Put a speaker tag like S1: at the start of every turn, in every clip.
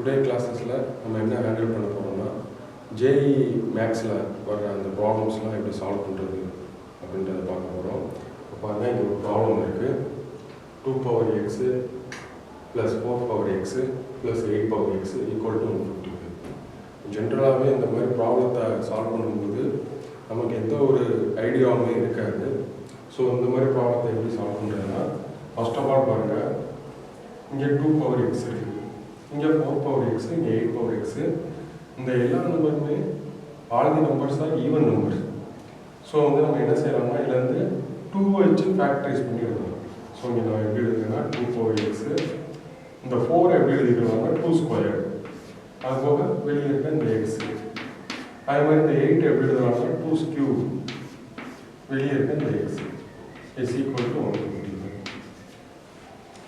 S1: Today கிளாஸஸில் நம்ம என்ன handle பண்ண போகிறோம்னா ஜேஇ மேக்ஸில் வர்ற அந்த ப்ராப்ளம்ஸ்லாம் எப்படி சால்வ் பண்ணுறது அப்படின்றத பார்க்க போகிறோம். இப்போ பாருங்கள், இங்கே ஒரு ப்ராப்ளம் இருக்குது. 2x + 4x + 8x = 155. ஜென்ரலாகவே இந்த மாதிரி ப்ராப்ளத்தை சால்வ் பண்ணும்போது நமக்கு எந்த ஒரு ஐடியாவுமே இருக்காது. ஸோ இந்த மாதிரி ப்ராப்ளத்தை எப்படி சால்வ் பண்ணுறதுன்னா, ஃபர்ஸ்ட் ஆஃப் ஆல் பாருங்கள், இங்கே 2x இருக்குது, இங்கே 4x, இங்கே 8x. இந்த எல்லா நம்பருமே all the numbers are even numbers. So வந்து நம்ம என்ன செய்யலாம்னா, இதுலேருந்து 2 வச்சு ஃபேக்டரைஸ் பண்ணி எழுதலாம். ஸோ இங்கே நான் எப்படி எழுதுறேன்னா 2x, இந்த 4 எப்படி எழுதிக்கலாம்னா 2², அது போக வெளியே இருக்க இந்த x. அதே மாதிரி இந்த 8 எப்படி எழுதலாம்னா 2³ வெளியே இருக்க இந்த x = 155.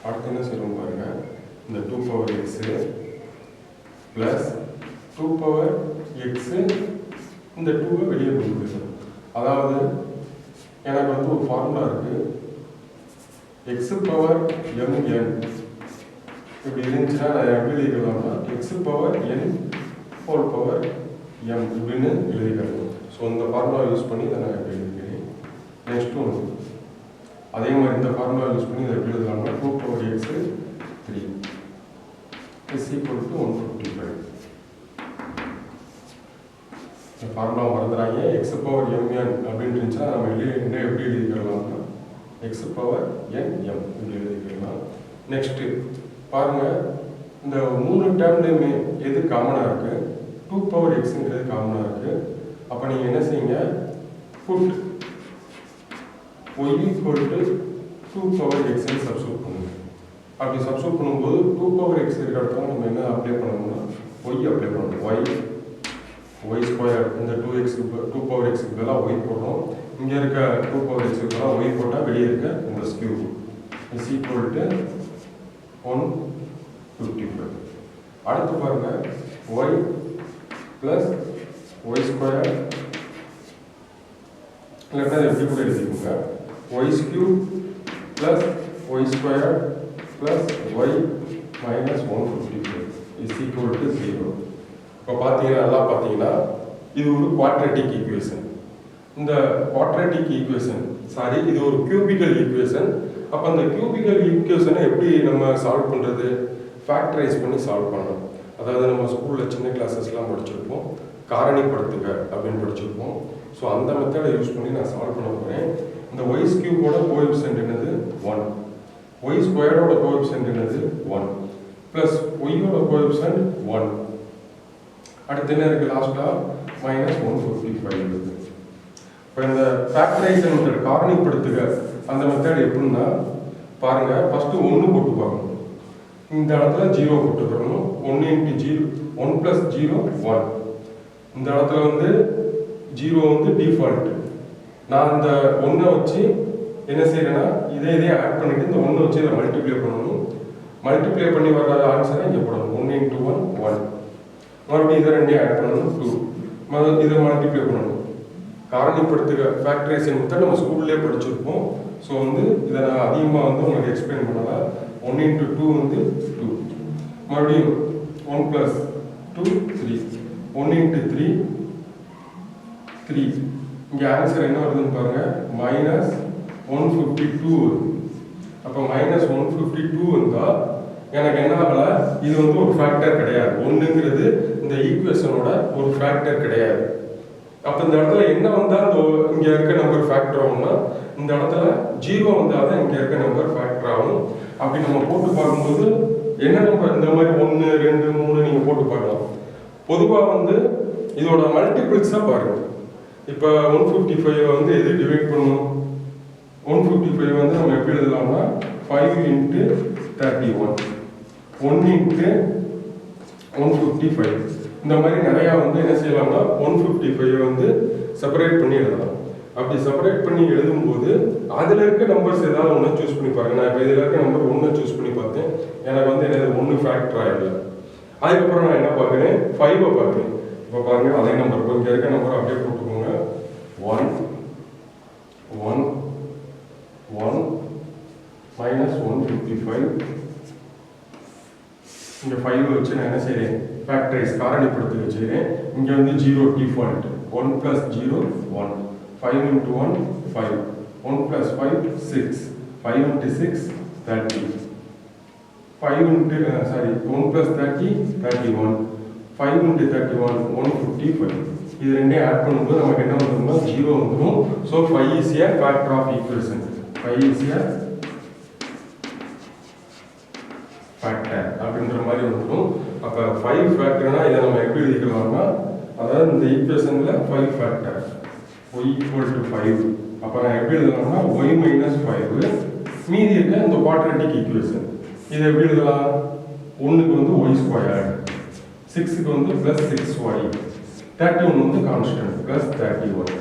S1: அடுத்து என்ன செய்யணும் பாருங்க, இந்த 2x + 2x, இந்த 2 வெளியே கொண்டு போயிடலாம். அதாவது எனக்கு வந்து ஒரு ஃபார்முலா இருக்கு, x⁻mn இப்படி இருந்துச்சுன்னா நான் எப்படி எழுதிக்கலாம்னா x⁻n⁴m இப்படின்னு எழுதிக்கிறேன். ஸோ இந்த ஃபார்முலா யூஸ் பண்ணி இதை நான் எப்படி எழுதிக்கிறேன். நெக்ஸ்ட் ஒன்று அதே மாதிரி இந்த ஃபார்முலா யூஸ் பண்ணி இதை எப்படி எழுதலாம்னா 2x3 = 155. இந்த ஃபார்முலா மறந்துடாங்க. x⁻mn அப்படின்னு இருந்துச்சுன்னா நம்ம என்ன எப்படி எழுதிக்கலாம்னா x⁻nm இப்படி எழுதிக்கலாம். நெக்ஸ்ட்டு பாருங்கள், இந்த 3 டேர்ம்லேயுமே எது காமனாக இருக்குது? 2x காமனாக இருக்குது. அப்போ நீங்கள் என்ன செய்யுங்க, புட் y = 2x சப்ஸ்டியூட் பண்ணுங்க. அப்படி சப்ஸ்டியூட் பண்ணும்போது 2x இருக்கிற இடத்துல நம்ம என்ன அப்ளை பண்ணணும்னா y அப்ளை பண்ணணும். y² இந்த 2x பதிலாக y போடுறோம். இங்கே இருக்க 2x பதிலாக y போட்டால் வெளியே இருக்க இந்த ஸ்கியூ = 155. அடுத்து பாருங்க, y + y² இல்லைன்னா எப்படி கூட எழுதிக்கோங்க, y³ + y² + y - 155 = 0. இப்போ பார்த்தீங்கன்னா நல்லா பார்த்தீங்கன்னா இது ஒரு குவாட்ரேட்டிக் ஈக்குவேஷன். இந்த குவாட்ரேட்டிக் ஈக்குவேஷன் இது ஒரு கியூபிக்கல் ஈக்குவேஷன். அப்போ அந்த கியூபிக்கல் ஈக்குவேஷனை எப்படி நம்ம சால்வ் பண்ணுறது? ஃபேக்டரைஸ் பண்ணி சால்வ் பண்ணணும். அதாவது நம்ம ஸ்கூலில் சின்ன கிளாஸஸ்லாம் படிச்சிருப்போம், காரணிப்படுத்துக அப்படின்னு படிச்சிருப்போம். ஸோ அந்த மெத்தடை யூஸ் பண்ணி நான் சால்வ் பண்ண போகிறேன். இந்த y³ கோஎஃபிஷியன்ட் என்னது 1, y² கோஎஃபிஷியன்ட் என்னது 1, ப்ளஸ் y கோஎஃபிஷியன்ட் 1. அடுத்து என்ன இருக்குது லாஸ்ட்டாக -155 இருக்குது. இப்போ இந்த ஃபேக்டரைசேஷன் மெத்தட் காரணிப்படுத்துக அந்த மெத்தட் எப்படின்னா பாருங்கள், ஃபஸ்ட்டு 1 போட்டு பார்க்கணும். இந்த இடத்துல 0 போட்டுக்கிறணும். 1 × 0 1 + 0 1. இந்த இடத்துல வந்து 0 வந்து டிஃபால்ட். நான் இந்த 1 வச்சு என்ன செய்யறேன்னா இதே ஆட் பண்ணிட்டு இந்த 1 வச்சு இதை மல்டிப்ளை பண்ணணும். மல்டிப்ளை பண்ணி வர்ற ஆன்சரை இங்கே போடணும். 1 × 1 1. மறுபடியும் இதை ரெண்டையும் ஆட் பண்ணணும் 2. இதை மல்டிப்ளை பண்ணணும். காரணிப்படுத்துக ஃபேக்டரைசேஷன் மெத்தட் நம்ம ஸ்கூல்லேயே படிச்சிருப்போம். ஸோ வந்து இதை நான் அதிகமாக வந்து உங்களுக்கு எக்ஸ்பிளைன் பண்ணலாம். 1 × 2 வந்து 2. மறுபடியும் 1 + 2 3. 1 × 3 3. இங்கே ஆன்சர் என்ன வருதுன்னு பாருங்கள், -152 வருது. அப்போ -152 வந்தால் எனக்கு என்ன ஆகலை, இது வந்து ஒரு ஃபேக்டர் கிடையாது. 1ங்கிறது இந்த ஈக்குவேஷனோட ஒரு ஃபேக்டர் கிடையாது. அப்போ இந்த இடத்துல என்ன வந்தால் இங்கே இருக்க நம்பர் ஃபேக்டர் ஆகும்னா, இந்த இடத்துல 0 வந்தால் தான் இங்கே இருக்க நம்பர் ஃபேக்டர் ஆகும். அப்படி நம்ம போட்டு பார்க்கும்போது என்ன நம்பர் இந்த மாதிரி 1 2 3 நீங்கள் போட்டு பார்க்கலாம். பொதுவாக வந்து இதோட மல்டிபிள்ஸாக பாருங்கள். இப்போ 155 வந்து எது டிவைட் பண்ணும்? 155 வந்து நம்ம எப்படி எழுதலாம்னா 5 × 31, 1 × 155. இந்த மாதிரி நிறையா வந்து என்ன செய்யலாம்னா 155 வந்து செப்பரேட் பண்ணி எழுதலாம். அப்படி செப்பரேட் பண்ணி எழுதும்போது அதில் இருக்க நம்பர்ஸ் ஏதாவது ஒன்று சூஸ் பண்ணி பாருங்க. நான் இப்போ இதில் இருக்க நம்பர் 1 சூஸ் பண்ணி பார்த்தேன், எனக்கு வந்து என்னது 1 ஃபேக்டர் ஆகிடல. அதுக்கப்புறம் நான் என்ன பார்க்குறேன், 5 பார்க்குறேன். இப்போ பாருங்கள், அதே நம்பர் இங்கே இருக்க நம்பர் அப்படியே போட்டுக்கோங்க. 1 1 1 -155 இங்கே 5 வச்சு நான் என்ன செய்கிறேன், ஃபேக்டரைஸ் காரணிப்படுத்தி வச்சுக்கிறேன். இங்கே வந்து 0 டிஃபால்ட், 1 + 0 1, 5 × 1 5, 1 + 5 6, 5 × 6 30, 1 + 30 31, 5 × 31 155. இது ரெண்டையும் ஆட் பண்ணும்போது நமக்கு என்ன வந்துரும்னா 0 வந்துடும். So 5 is a factor of equation. 5 is a factor அப்படின்ற மாதிரி வந்துடும். அப்போ 5 ஃபேக்டர்னா இதை நம்ம எப்படி எழுதிக்கலாம்னா, அதாவது இந்த ஈக்குவேஷனில் 5 ஃபேக்டர் y = 5. அப்போ நான் எப்படி எழுதலாம்னா y - 5 மீதி இருக்க இந்த குவாட்ரேட்டிக் ஈக்குவேஷன். இதை எப்படி எழுதலாம், 1க்கு வந்து y², 6க்கு வந்து +6y, 31 வந்து கான்ஸ்டன்ட் +31.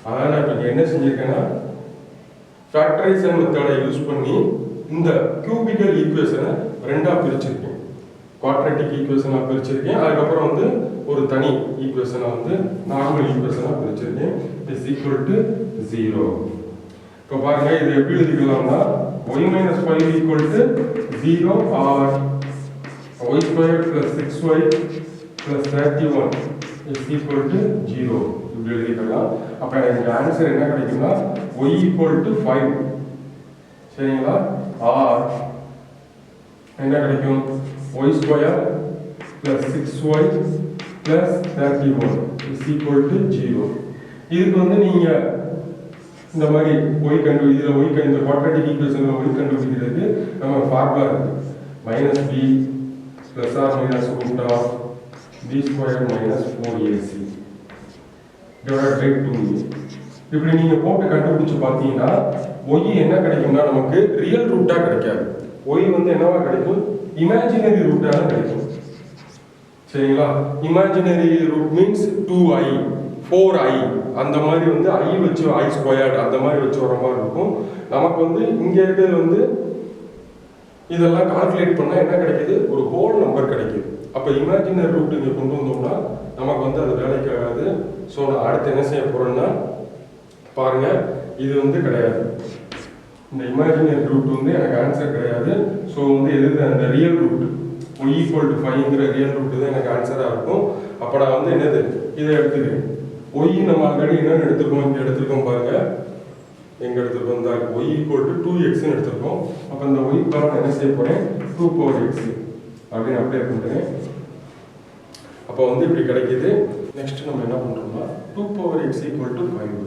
S1: அதாவது நான் இப்போ என்ன செஞ்சிருக்கேன்னா, ஃபேக்டரைசேஷன் மெத்தடை யூஸ் பண்ணி இந்த கியூபிக்கல் ஈக்குவேஷனை ரெண்டாக பிரிச்சிருக்கேன். குவாட்ரேட்டிக் ஈக்குவேஷனாக பிரிச்சிருக்கேன். அதுக்கப்புறம் வந்து ஒரு தனி ஈக்குவேஷனாக வந்து நார்மல் ஈக்குவேஷனாக பிரிச்சிருக்கேன். Is equal to 0. இப்போ பாருங்க, இது எப்படி எழுதிக்கலாம்னா y - 5 = 0 or y² + 6y + 31 is equal to 0 இப்படி எழுதிக்கலாம். அப்போ எனக்கு ஆன்சர் என்ன கிடைக்கும்னா y = 5. சரிங்களா? ஆர் என்ன கிடைக்கும், y² + 6y + 31 is equal to 0. இதுக்கு வந்து நீங்கள் இந்த மாதிரி இந்த குவாட்ரேட்டிக் ஈக்குவேஷனில் y கண்டுபிடிக்கிறதுக்கு நம்ம ஃபார்முலா இருக்குது. -b ± √b² - 4ac / 2a. இப்படி நீங்கள் போட்டு கண்டுபிடிச்சு பார்த்தீங்கன்னா y என்ன கிடைக்கும்னா நமக்கு ரியல் ரூட்டாக கிடைக்காது. y வந்து என்னவா கிடைக்கும், இமேஜினரி ரூட்டாக தான் கிடைக்கும். சரிங்களா? Imaginary root means 2i 4i அந்த மாதிரி வந்து i வச்சு i² அந்த மாதிரி வச்சு வர மாதிரி இருக்கும். நமக்கு வந்து இங்கே இருக்கிறது வந்து இதெல்லாம் கால்குலேட் பண்ணால் என்ன கிடைக்குது, ஒரு ஹோல் நம்பர் கிடைக்குது. அப்போ இமேஜினரி ரூட் இங்கே கொண்டு வந்தோம்னா நமக்கு வந்து அது வேலைக்கு ஆகாது. ஸோ நான் அடுத்து என்ன செய்ய போகிறேன்னா, பாருங்கள், இது வந்து கிடையாது, இந்த இமேஜினரி ரூட் வந்து எனக்கு ஆன்சர் கிடையாது. ஸோ வந்து எது அந்த ரியல் ரூட் y = 5ங்கிற ரியல் ரூட் தான் எனக்கு ஆன்சராக இருக்கும். அப்போ நான் வந்து என்னது இதை எடுத்துக்கிறேன். y நம்ம ஆல்ரெடி என்னென்னு எடுத்துருக்கோம், இங்கே எடுத்துருக்கோம் பாருங்கள், எங்கே எடுத்துருக்கோம், இந்த y = 2xன்னு எடுத்துருக்கோம். அப்போ இந்த y நான் என்ன செய்ய போகிறேன், 2x அப்படின்னு அப்ளை பண்ணுறேன். அப்போ வந்து இப்படி கிடைக்கிது. நெக்ஸ்ட் நம்ம என்ன பண்ணுறோம்னா 2x = 5.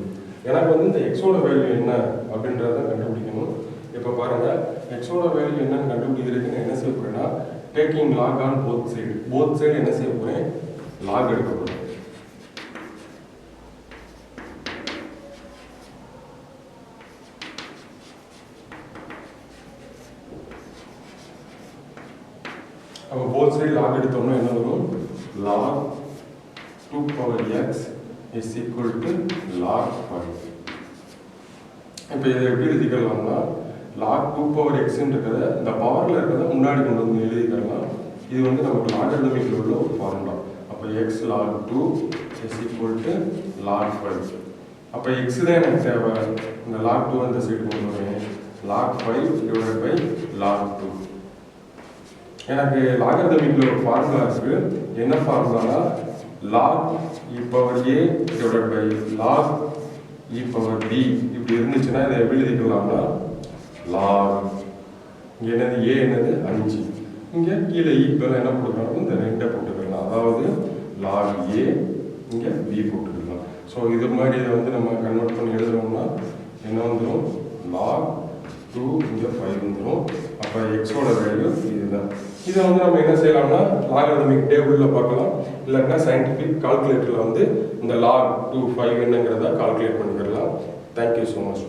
S1: எனக்கு வந்து இந்த எக்ஸோட வேல்யூ என்ன அப்படின்றத கண்டுபிடிக்கணும். இப்போ பாருங்கள், எக்ஸோட வேல்யூ என்னன்னு கண்டுபிடிக்கிறதுக்கு என்ன செய்ய போகிறேன்னா, taking lock on both side என்ன செய்ய போகிறேன், லாக் எடுக்க போகிறேன். அப்போ போத் சைடு லாக் எடுத்தோம்னா என்ன வரும், log 2x is equal to log 5. இப்போ இதை எப்படி எழுதிக்கலாம்னா, log 2x இந்த பவரில் இருக்கிறத முன்னாடி கொண்டு வந்து எழுதிக்கலாம். இது வந்து நமக்கு லாகரிதமிக்கில் உள்ள ஒரு ஃபார்முலா. அப்போ x log 2 is equal to log 5. அப்போ x தான் எனக்கு தேவை. இந்த log 2 அந்த சைடு கொண்டு வருவேன், log 5 / log 2. எனக்கு லாகரிதமிக்கில் ஒரு ஃபார்முலா இருக்குது. என்ன ஃபார்முலானா log e⁴ / log e⁴b இப்படி இருந்துச்சுன்னா இதை எப்படி எழுதிக்கலாம்னா, log இங்கே என்னது a என்னது 5, இங்கே கீழே ஈக்குவலாக என்ன போட்டுக்கலாம், இந்த 2 போட்டுக்கலாம். அதாவது log a இங்கே b போட்டுக்கலாம். ஸோ இது மாதிரி இதை வந்து நம்ம கன்வெர்ட் பண்ணி எழுதுறோம்னா என்ன வந்துடும், log 2 இங்கே 5 வந்துடும். அப்போ எக்ஸோட வேல்யூ இதுதான். இதை வந்து நம்ம என்ன செய்யலாம்னா லாகரிதமிக் டேபிளில் பார்க்கலாம், இல்லைன்னா சயின்டிஃபிக் கால்குலேட்டரில் வந்து இந்த log 2 5 என்னங்கிறத கால்குலேட் பண்ணிக்கலாம். Thank you so much.